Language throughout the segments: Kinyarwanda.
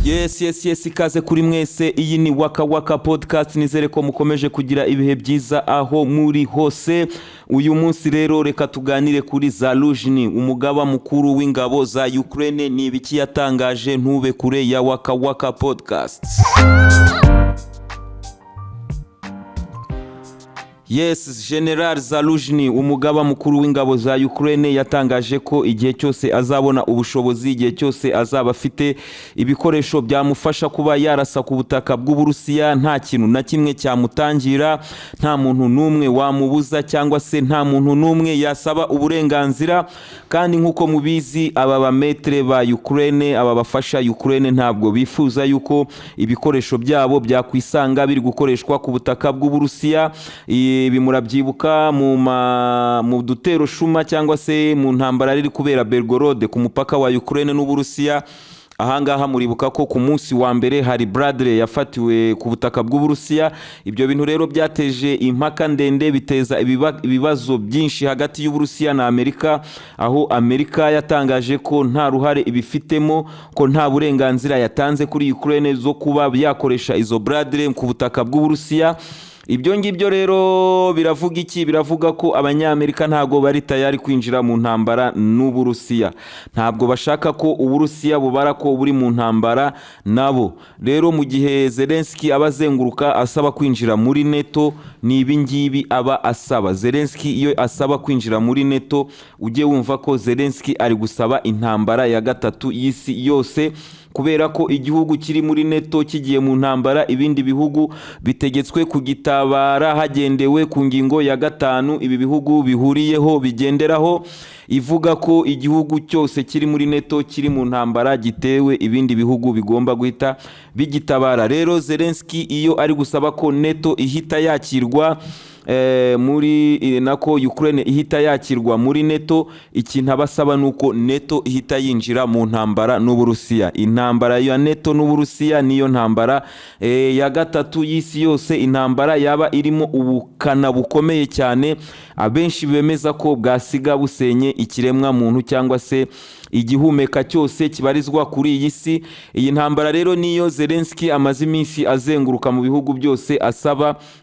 Yes, ikaze kuri mwese. Iyi ni Waka Waka podcast. Nizere ko mukomeje kugira ibihe byiza aho muri hose. Uyu munsi rero reka tuganire kuri Zaluzhny, umugaba mukuru w'ingabo za Ukraine. Ni ibiki yatangaje? Ntube kure ya Waka Waka podcast. Yes, General Zaluzhny, umugaba mukuru w'ingabo za Ukraine, yatangaje ko igihe cyose azabona ubushobozi, igihe cyose azaba afite ibikoresho byamufasha kuba yarasa ku butaka bw'Uburusiya, nta kintu na kimwe cyamutangira, nta muntu numwe wamubuza cyangwa se nta muntu numwe yasaba uburenganzira. Kandi nkuko mubizi, aba bametre ba Ukraine, aba bafasha Ukraine ntabwo bifuza yuko ibikoresho byabo byakwisanga biri gukoreshwa ku butaka bw'Uburusiya. Ibi murabyibuka mu dutero shuma cyangwa se mu ntambara riri kubera Belgorod ku mupaka wa Ukraine n'Uburusiya. Ahangaha muribuka ko ku munsi wa mbere hari Bradley yafatiwe ku butaka bw'Uburusiya. Ibyo bintu rero byateje impaka ndende, biteza ibibazo byinshi hagati y'Uburusiya na Amerika, aho Amerika yatangaje ko nta ruhare ibifitemo, ko nta burenganzira yatanze kuri Ukraine zo kuba yakoresha izo Bradley ku butaka bw'Uburusiya. Ibyo ngibyo rero biravuga iki? Biravuga ko abanyamerika ntago bari tayari kwinjira mu ntambara n'Uburusiya, ntabwo bashaka ko Uburusiya bubara ko buri mu ntambara nabo. Rero mu gihe Zelensky abazenguruka asaba kwinjira muri NATO, ni ibingibi aba asaba. Zelensky iyo asaba kwinjira muri NATO, ujye wumva ko Zelensky ari gusaba intambara ya gatatu y'isi yose, kubera ko igihugu kiri muri NATO kigiye mu ntambara, ibindi bihugu bitegetswe kugitabara hagendewe ku ngingo ya 5 ibi bihugu bihuriyeho bigenderaho, ivuga ko igihugu cyose kiri muri NATO kiri mu ntambara gitewe, ibindi bihugu bigomba guhita bigitabara. Rero Zelensky iyo ari gusaba ko NATO ihita yakirwa muri nako Ukraine ihita yakirwa muri NATO, ikintu abasaba nuko NATO ihita yinjira mu ntambara n'Uburusiya. Intambara ya NATO n'Uburusiya niyo ntambara ya gatatu y'isi yose, intambara yaba irimo ubukana bukomeye cyane, abenshi bemeza ko bwasiga busenye ikiremwa muntu cyangwa se igihumeka cyose kibarizwa kuri iyi si. Iyi ntambara rero niyo Zelensky amaze iminsi azenguruka mu bihugu byose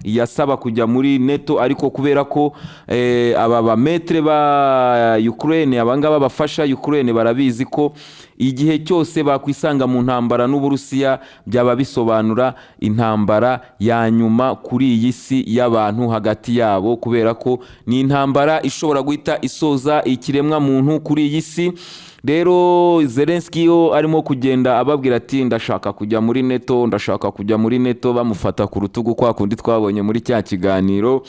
yasaba kujya muri NATO, ariko kubera ko aba bametre ba Ukraine, abangaba bafasha Ukraine, barabizi ko igihe cyose bakwisanga mu ntambara n'Uburusiya byaba bisobanura intambara ya nyuma kuri iyi si y'abantu hagati yabo, kubera ko ni intambara ishobora guhita isoza ikiremwa muntu kuri iyi si. Rero Zelensky yo arimo kugenda ababwira ati ndashaka kujya muri NATO, ndashaka kujya muri NATO, bamufata ku rutugu kwa kundi twabonye muri cya kiganiro.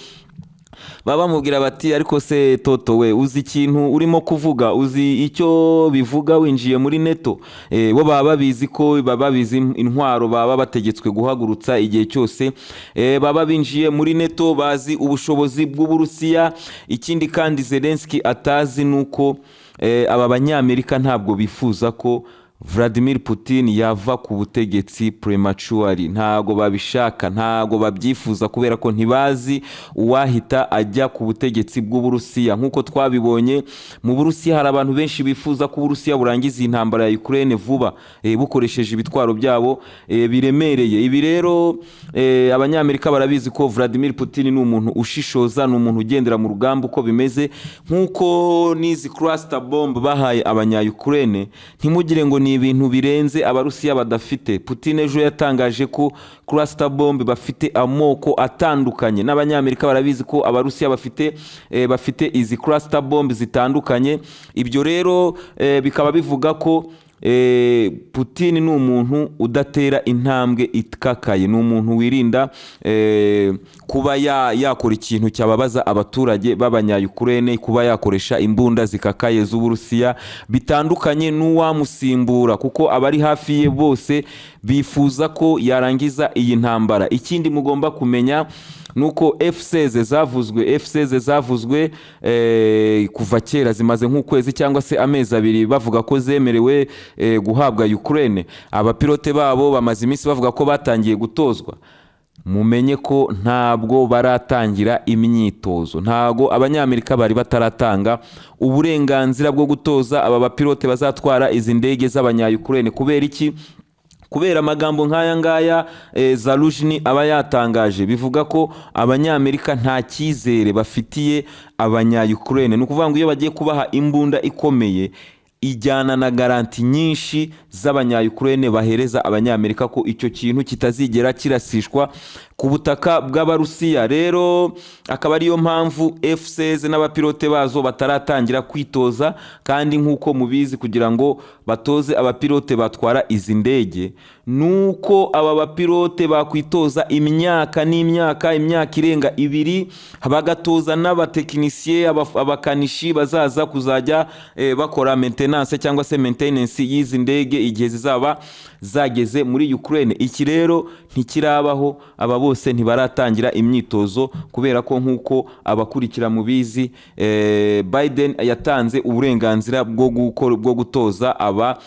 Baba mubwira bati ariko se Toto we, uzi ikintu urimo kuvuga, uzi icyo bivuga winjiye muri NATO? Bo baba babizi ko baba bizi intwaro baba bategetswe guhagurutsa igihe cyose baba binjiye muri NATO, bazi ubushobozi bw'Uburusiya. Ikindi kandi Zelensky atazi nuko aba banyamerika ntabwo bifuza ko Vladimir Putin yava ku butegetsi prematurely, ntago babishaka, ntago babyifuza, kubera ko ntibazi uwahita ajya ku butegetsi bw'Uburusiya. Nkuko twabibonye mu Burusiya hari abantu benshi bifuza ko Uburusiya burangiza intambara ya Ukraine vuba, bukoresheje ibitwaro byabo biremereye. Ibi rero abanyamerika barabizi ko Vladimir Putin ni umuntu ushishoza, ni umuntu ugendera mu rugamba uko bimeze. Nkuko nizi cluster bomb bahaye abanya-Ukraine, ntimugire ngo ni ibintu birenze abarusiya badafite. Putin ejo yatangaje ko cluster bomb bafite amoko atandukanye, n'abanyamerika barabizi ko abarusiya bafite izi cluster bomb zitandukanye. Ibyo rero bikaba bivuga ko Putin ni umuntu udatera intambwe ikakaye, ni umuntu wirinda kuba yakora ikintu cyababaza abaturage b'abanya-Ukraine, kuba yakoresha imbunda zikakaye z'Uburusiya, bitandukanye n'uwamusimbura, kuko abari hafi ye bose bifuza ko yarangiza iyi ntambara. Ikindi mugomba kumenya nuko F-16 zavuzwe kuva kera, zimaze nk'ukwezi cyangwa se amezi 2 bavuga ko zemerewe guhabwa Ukraine. Abapilote babo bamaze iminsi bavuga ko batangiye gutozwa. Mumenye ko ntabwo baratangira imyitozo, ntago abanyamerika bari bataratanga uburenganzira bwo gutoza aba bapilote bazatwara izi ndege z'abanya-Ukraine. Kubera iki? kubera amagambo nk'aya ngaya Zaluzhny aba yatangaje, bivuga ko abanyamerika nta cyizere bafitiye abanya-Ukraine. Ni ukuvuga ngo iyo bagiye kubaha imbunda ikomeye ijyana na garanti nyinshi z'abanya-Ukraine bahereza abanyamerika ko icyo kintu kitazigera kirasishwa ku butaka bw'Abarusiya. Rero akaba ariyo mpamvu F-16 n'abapilote bazo bataratangira kwitoza, kandi nk'uko mubizi kugira ngo batoze abapilote batwara izi ndege nuko aba bapilote bakwitoza imyaka irenga 2 bagatoza n'abatekinisiye abakanishi bazaza kuzajya bakora maintenance cyangwa se maintenance y'izi ndege igihe zizaba zageze muri Ukraine. Iki rero ntikirabaho, aba bose ntibaratangira imyitozo kubera ko nk'uko abakurikira mu bizi Biden yatanze uburenganzira bwo gutoza aba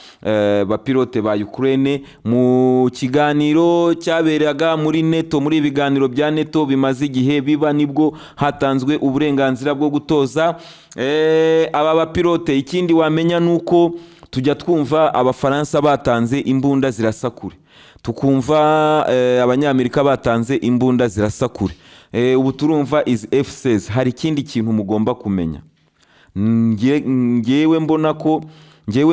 bapilote ba Ukraine mu kiganiro cyaberaga muri NATO, muri ibiganiro bya NATO bimaze igihe biba, nibwo hatanzwe uburenganzira bwo gutoza aba bapilote. Ikindi wamenya nuko tujya twumva abafaransa batanze imbunda zirasakure, tukumva abanyamerika batanze imbunda zirasakure, ubu turumva izi F-16. Hari ikindi kintu mugomba kumenya, ngewe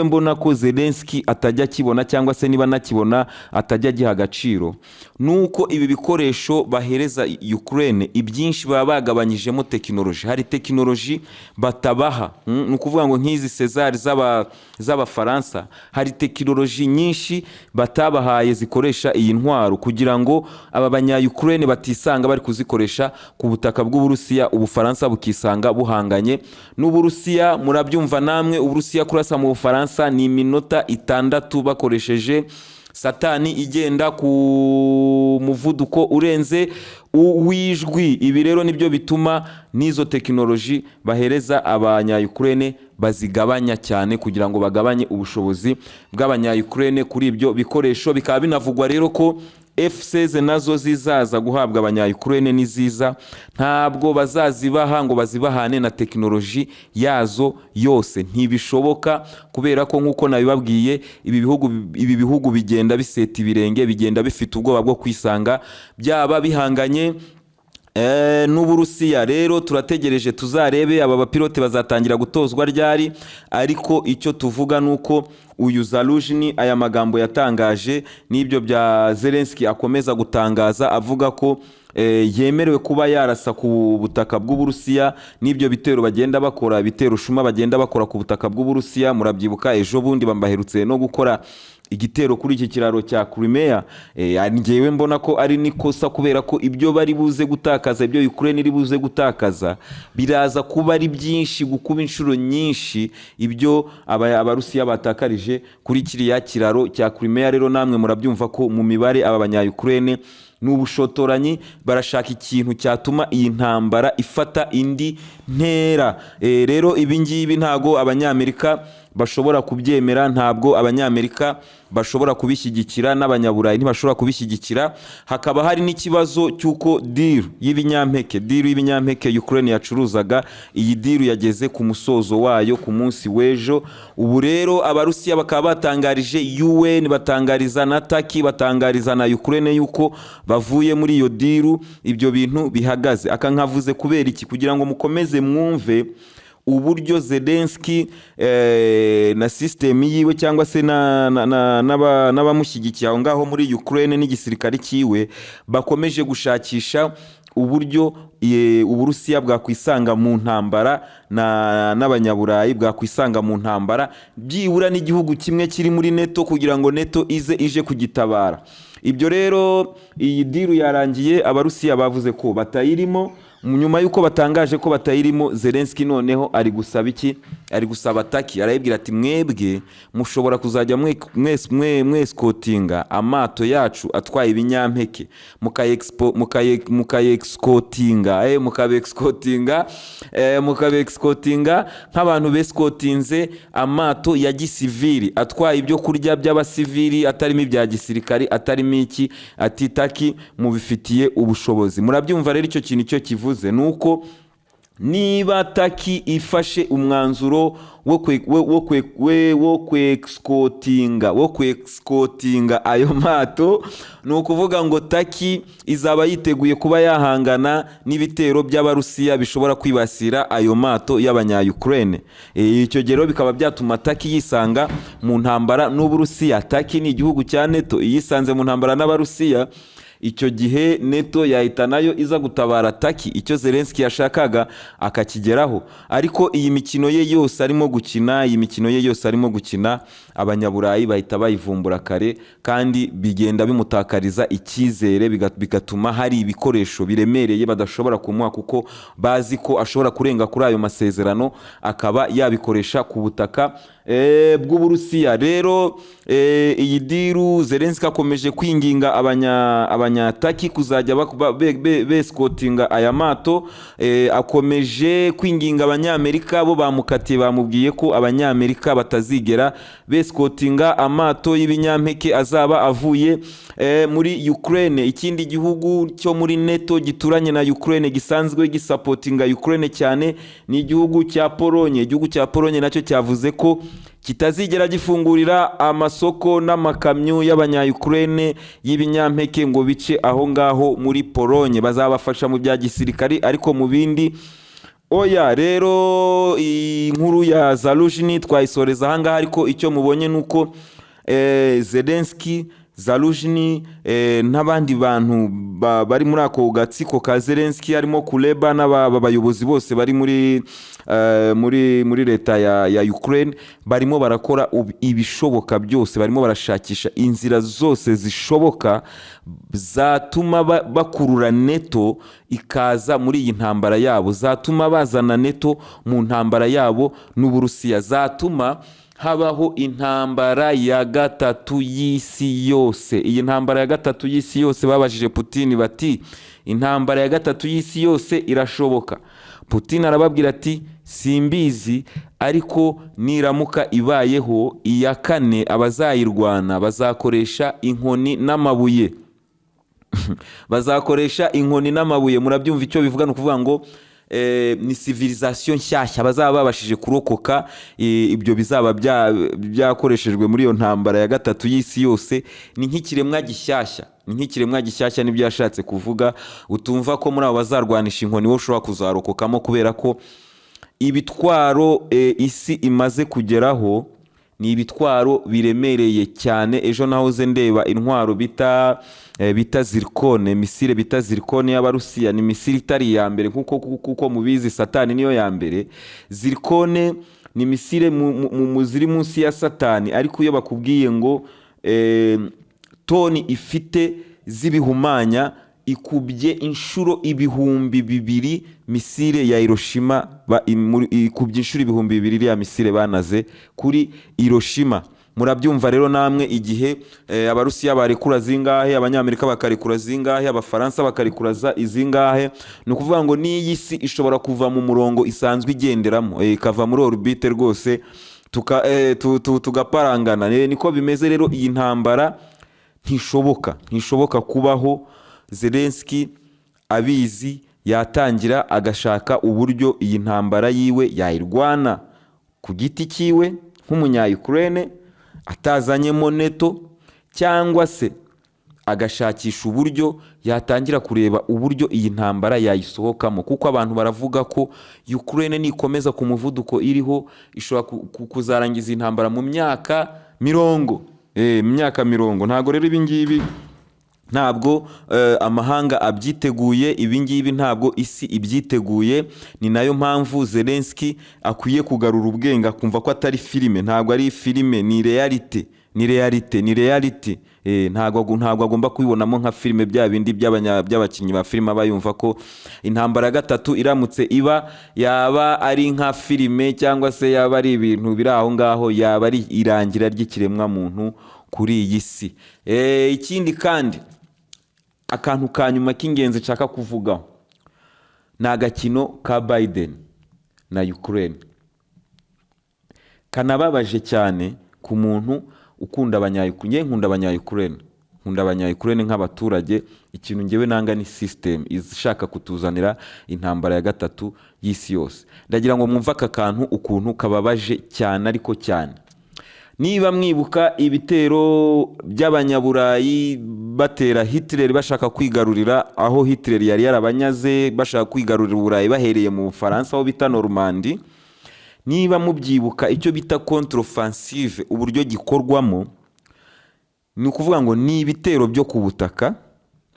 mbona ko Zelensky atajya kibona, cyangwa se niba nakibona atajya giha agaciro, nuko ibi bikoresho bahereza Ukraine ibyinshi baba bagabanyijemo tekinoloji. Hari tekinoloji batabaha, ni ukuvuga ngo nk'izi César z'abafaransa, hari tekinoloji nyinshi batabahaye zikoresha iyi ntwaro kugira ngo aba banya-Ukraine batisanga bari kuzikoresha ku butaka bw'Uburusiya, Ubufaransa bukisanga buhanganye n'Uburusiya. Murabyumva namwe, Uburusiya kurasa mu Bufaransa ni iminota 6 bakoresheje satani igenda ku muvuduko urenze uwijwi. Ibi rero nibyo bituma n'izo tekinoloji bahereza abanya-Ukraine bazigabanya cyane kugira ngo bagabanye ubushobozi bw'abanya-Ukraine kuri ibyo bikoresho. Bikaba binavugwa rero ko F-16 nazo zizaza guhabwa abanya-Ukraine niziza, ntabwo bazazibaha ngo bazibahane na tekinoloji yazo yose, ntibishoboka, kubera ko nk'uko nabibabwiye ibi bihugu bigenda biseta ibirenge, bigenda bifite ubwoba bwo kwisanga byaba bihanganye n'Uburusiya. Rero turategereje tuzarebe aba bapilote bazatangira gutozwa ryari, ariko icyo tuvuga nuko uyu Zaluzhny aya magambo yatangaje n'ibyo bya Zelensky akomeza gutangaza, avuga ko yemerewe kuba yarasa ku butaka bw'Uburusiya n'ibyo bitero bagenda bakora, ibitero shuma bagenda bakora ku butaka bw'Uburusiya. Murabyibuka ejo bundi baherutse no gukora igitero kuri iki kiraro cya Crimea. Ngewe mbona ko ari nikosa, kubera ko ibyo bari buze gutakaza, ibyo Ukraine iri buze gutakaza biraza kuba ari byinshi, gukuba inshuro nyinshi ibyo abarusiya batakarije kuri kiriya kiraro cya Crimea. Rero namwe murabyumva ko mu mibare aba banya-Ukraine n'ubushotoranyi barashaka ikintu cyatuma iyi ntambara ifata indi ntera. Rero ibi ngibi ntago abanyamerika bashobora kubyemera, ntabwo abanyamerika bashobora kubishyigikira, n'abanyaburayi ntibashobora kubishyigikira. Hakaba hari n'ikibazo cy'uko deal y'ibinyampeke Ukraine yacuruzaga, iyi deal yageze ku musozo wayo ku munsi w'ejo. Ubu rero abarusiya bakaba batangarije UN, batangariza na Turkey, batangariza na Ukraine yuko bavuye muri iyo deal, ibyo bintu bihagaze. Akankavuze kubera iki? Kugira ngo mukomeze mwumve uburyo Zelensky na system yiwe cyangwa se n'abamushyigikiye aho ngaho muri Ukraine n'igisirikare cyiwe bakomeje gushakisha uburyo Uburusiya bwakwisanga mu ntambara n'abanyaburayi, bwakwisanga mu ntambara byibura n'igihugu kimwe kiri muri NATO, kugira ngo NATO ije kugitabara. Ibyo rero iyi deal yarangiye, abarusiya bavuze ko batayirimo. Nyuma yuko batangaje ko batayirimo, Zelensky noneho ari gusaba iki? Ari gusaba Turkey, arayibwira ati mwebwe mushobora kuzajya mwescotinga amato yacu atwaye ibinyampeke, mukabeexcotinga nk'abantu bescotinze amato ya gisivili atwaye ibyo kurya by'abasivili, atarimo ibya gisirikari, atarimo iki. Ati Turkey mubifitiye ubushobozi. Murabyumva rero icyo kintu cyo kivuze nuko niba Taki ifashe umwanzuro wo kwexcotinga ayo mato, ni ukuvuga ngo Taki izaba yiteguye kuba yahangana n'ibitero by'Abarusiya bishobora kwibasira ayo mato y'Abanya-Ukraine. Icyo gihe bikaba byatuma Taki yisanga mu ntambara n'Uburusiya. Taki ni igihugu cya NATO, yisanze mu ntambara n'Abarusiya, icyo gihe NATO yahita nayo iza gutabara Taki, icyo Zelensky yashakaga akakigeraho. Ariko iyi mikino ye yose arimo gukina, Abanyaburayi bahita bayivumbura kare, kandi bigenda bimutakariza icyizere, bigatuma hari ibikoresho biremereye badashobora kumuha, kuko bazi ko ashobora kurenga kuri ayo masezerano akaba yabikoresha ku butaka bw'Uburusiya. Rero iyi diru Zelensky akomeje kwinginga abanyataki kuzajya beskotinga aya mato, akomeje kwinginga Abanyamerika, bo bamukatiye, bamubwiye ko Abanyamerika batazigera beskotinga amato y'ibinyampeke azaba avuye muri Ukraine. Ikindi gihugu cyo muri NATO gituranye na Ukraine gisanzwe gisapotinga Ukraine cyane ni igihugu cya Polonye. Igihugu cya Polonye nacyo cyavuze ko kitazigera gifungurira amasoko n'amakamyo y'Abanya-Ukraine y'ibinyampeke ngo bice aho ngaho muri Polonye. Bazabafasha mu bya gisirikari, ariko mu bindi oya. Rero inkuru ya Zaluzhny twayisoreza aha ngaha, ariko icyo mubonye nuko Zelensky, Zaluzhny n'abandi bantu bari muri ako gatsiko ka Zelensky, harimo Kuleba n'abayobozi bose bari muri leta ya Ukraine, barimo barakora ibishoboka byose, barimo barashakisha inzira zose zishoboka zatuma bakurura NATO ikaza muri iyi ntambara yabo, zatuma bazana NATO mu ntambara yabo n'Uburusiya, zatuma habaho intambara ya gatatu y'isi yose. Iyi ntambara ya gatatu y'isi yose babajije Putin bati, intambara ya gatatu y'isi yose irashoboka? Putin arababwira ati, simbizi, ariko niramuka ibayeho iya kane, abazayirwana bazakoresha inkoni n'amabuye. Bazakoresha inkoni n'amabuye. Murabyumva icyo bivuga? No kuvuga ngo ni civilisation nshyashya bazaba babashije kurokoka ibyo bizaba byakoreshejwe muri iyo ntambara ya gatatu y'isi yose. Ni nk'ikiremwa gishyashya, nibyo yashatse kuvuga. Utumva ko muri abo bazarwanisha inkoni wo ushobora kuzarokokamo, kubera ko ibitwaro isi imaze kugeraho ni ibitwaro biremereye cyane. Ejo nahoze ndeba intwaro bita Zircon, misile bita Zircon y'Abarusiya. Ni misile itari ya mbere kuko mubizi Satani niyo ya mbere. Zircon ni misile ziri munsi ya Satani, ariko iyo bakubwiye ngo toni ifite z'ibihumanya ikubye inshuro 2,000 misile ya Hiroshima, ikubye inshuro 2,000 ya misile banaze kuri Hiroshima. Murabyumva rero namwe igihe Abarusiya barekura zingahe, Abanyamerika bakarekura zingahe, Abafaransa bakarekura izingahe. Ni ukuvuga ngo n'iyi si ishobora kuva mu murongo isanzwe igenderamo, ikava muri orbite rwose, tugaparangana. Niko bimeze rero. Iyi ntambara ntishoboka kubaho. Zelensky abizi, yatangira agashaka uburyo iyi ntambara yiwe yayirwana ku giti kiwe nk'umunya-Ukraine atazanyemo NATO, cyangwa se agashakisha uburyo yatangira kureba uburyo iyi ntambara yayisohokamo, kuko abantu baravuga ko Ukraine nikomeza ku muvuduko iriho ishobora kuzarangiza intambara mu myaka 50. Ntago rero ibingibi ntabwo amahanga abyiteguye, ibingibi ntabwo isi ibyiteguye. Ni nayo mpamvu Zelensky akwiye kugarura ubwenge, akumva ko atari filime. Ntabwo ari filime, ni reality. Ntabwo agomba kubibonamo nka filime, bya bindi by'abakinnyi ba filime bayumva ko intambara ya gatatu iramutse yaba ari nka filime, cyangwa se yaba ari ibintu biri aho ngaho, yaba ari irangira ry'ikiremwa muntu kuri iyi si. Ikindi kandi, akantu ka nyuma k'ingenzi nshaka kuvugaho ni agakino ka Biden na Ukraine. Kanababaje cyane ku muntu ukunda Abanya-Ukraine. Nkunda Abanya-Ukraine, nkunda abanya-Ukraine nk'abaturage. Ikintu ngewe nanga ni system ishaka kutuzanira intambara ya gatatu y'isi yose. Ndagira ngo mwumva aka kantu ukuntu kababaje cyane, ariko cyane. Niba mwibuka ibitero by'abanyaburayi batera Hitler bashaka kwigarurira aho Hitler yari yarabanyaze, bashaka kwigarurira Uburayi bahereye mu Bufaransa aho bita Normandie. Niba mubyibuka icyo bita contre-offensive uburyo gikorwamo, ni ukuvuga ngo ni ibitero byo ku butaka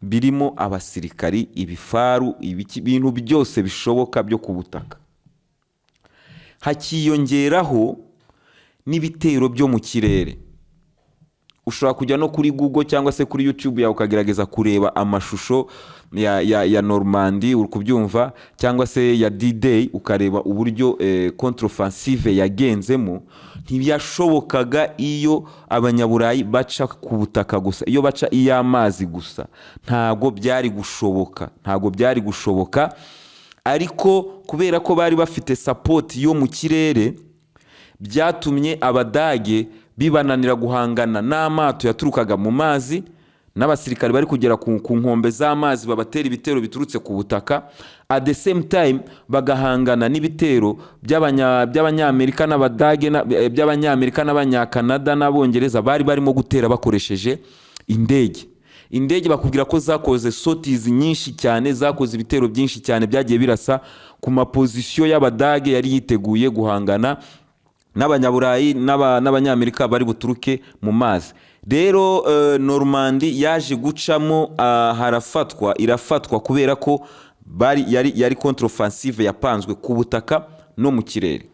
birimo abasirikari, ibifaru, ibintu byose bishoboka byo ku butaka. Hakiyongeraho n'ibitero byo mu kirere. Ushobora kujya no kuri Google cyangwa se kuri YouTube yawe ukagerageza kureba amashusho ya Normandie, uri kubyumva, cyangwa se ya D-Day, ukareba uburyo contre-offensive yagenzemo. Ntibyashobokaga iyo abanyaburayi baca ku butaka gusa, iyo baca iy'amazi gusa, ntabwo byari gushoboka. Ariko kubera ko bari bafite support yo mu kirere, byatumye Abadage bibananira guhangana n'amato yaturukaga mu mazi, n'abasirikari bari kugera ku nkombe z'amazi babatera ibitero biturutse ku butaka. At the same time bagahangana n'ibitero by'abanyamerika n'Abadage, by'abanyamerika n'Abanyakanada n'Abongereza bari barimo gutera bakoresheje indege. Bakubwira ko zakoze sorties nyinshi cyane, zakoze ibitero byinshi cyane byagiye birasa ku mapozisiyo y'Abadage yari yiteguye guhangana n'abanyaburayi n'Abanyamerika bari buturuke mu mazi. Rero Normandie yaje gucamo, irafatwa kubera ko yari contre-offensive yapanzwe ku butaka no mu kirere.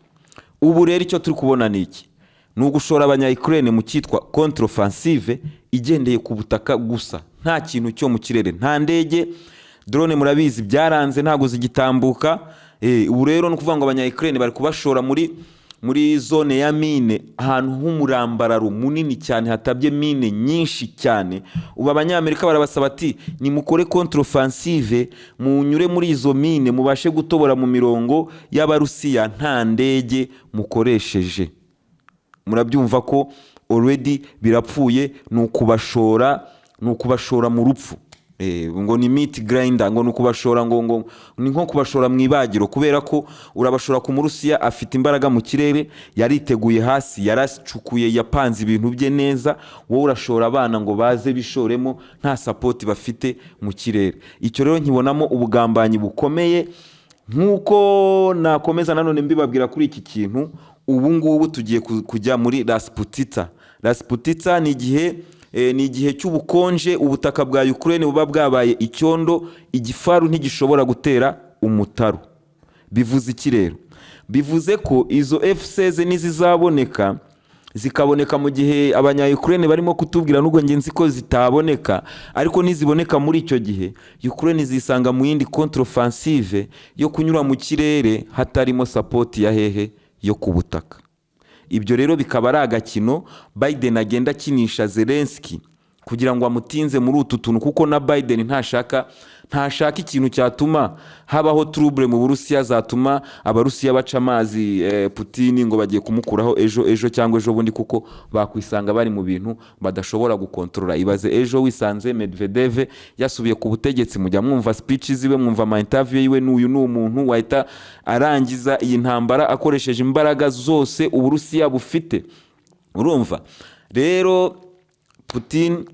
Ubu rero icyo turi kubona ni iki? Ni ugushora abanya-Ukraine mu cyitwa contre-offensive igendeye ku butaka gusa, nta kintu cyo mu kirere, nta ndege, drone murabizi byaranze ntago zigitambuka. Ubu rero ni ukuvuga ngo abanya-Ukraine bari kubashora muri zone ya mine, ahantu h'umurambararo munini cyane hatabye mine nyinshi cyane. Ubu Abanyamerika barabasaba ati nimukore contre-offensive, munyure muri izo mine, mubashe gutobora mu mirongo y'Abarusiya nta ndege mukoresheje. Murabyumva ko already birapfuye, ni ukubashora mu rupfu. Ngo ni meat grinder, ngo nukubashora, ngo ni nko kubashora mu ibagiro, kubera ko urabashora ku Murusiya afite imbaraga mu kirere, yariteguye hasi, yaracukuye, yapanze ibintu bye neza. Wowe urashora abana ngo baze bishoremo, nta support bafite mu kirere. Icyo rero nkibonamo ubugambanyi bukomeye. Nkuko nakomeza nanone mbibabwira kuri iki kintu, ubu ngubu tugiye kujya muri Rasputitsa. Ni igihe cy'ubukonje, ubutaka bwa Ukraine buba bwabaye icyondo, igifaru ntigishobora gutera umutaru. Bivuze iki rero? Bivuze ko izo F-16 nizizaboneka, zikaboneka mu gihe abanya-Ukraine barimo kutubwira, nubwo nge nzi ko zitaboneka, ariko niziboneka muri icyo gihe, Ukraine zisanga mu yindi contre-offensive yo kunyura mu kirere hatarimo support ya hehe yo ku butaka. Ibyo rero bikaba ari agakino Biden agenda akinisha Zelensky kugira ngo amutinze muri utu tuntu, kuko na Biden ntashaka ikintu cyatuma habaho trouble mu Burusiya, zatuma Abarusiya baca amazi Putin ngo bagiye kumukuraho ejo cyangwa ejo bundi, kuko bakwisanga bari mu bintu badashobora gukontrola. Ibaze ejo wisanze Medvedev yasubiye ku butegetsi, mujya mwumva speech ziwe, mwumva ama interview yiwe, n'uyu ni umuntu wahita arangiza iyi ntambara akoresheje imbaraga zose Uburusiya bufite. Urumva rero Putin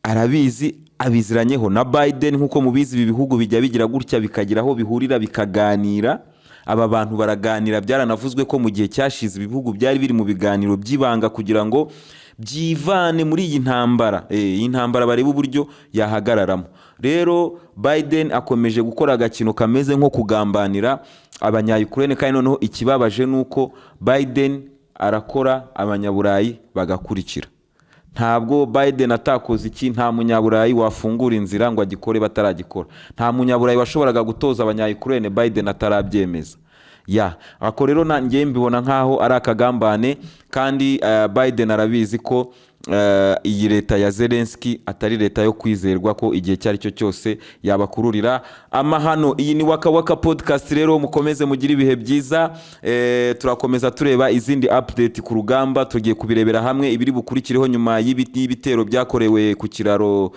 arabizi, abiziranyeho na Biden. Nkuko mubizi ibi bihugu bijya bigira gutya bikagira aho bihurira bikaganira. Aba bantu baraganira, byaranavuzwe ko mu gihe cyashize ibihugu byari biri mu biganiro by'ibanga kugira ngo byivane muri iyi ntambara bareba uburyo yahagararamo. Rero Biden akomeje gukora agakino kameze nko kugambanira abanya-Ukraine, kandi noneho ikibabaje nuko Biden arakora, abanyaburayi bagakurikira. Ntabwo Biden atakoze iki, nta munyaburayi wafungura inzira ngo agikore bataragikora. Nta munyaburayi washoboraga gutoza abanya-Ukraine Biden atarabyemeza. Ako rero nanjye mbibona nkaho ari akagambane, kandi Biden arabizi ko iyi leta ya Zelensky atari leta yo kwizerwa, ko igihe cyari cyo cyose yabakururira amahano. Iyi ni Waka Waka podcast rero, mukomeze mugire ibihe byiza. Turakomeza tureba izindi update ku rugamba, tugiye kubirebera hamwe ibiri bukurikireho nyuma y'ibitero byakorewe ku kiraro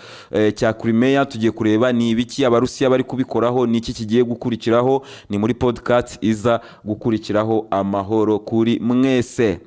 cya Crimea. Tugiye kureba ni ibiki abarusiya bari kubikoraho, ni iki kigiye gukurikiraho. Ni muri podcast iza gukurikiraho. Amahoro kuri mwese.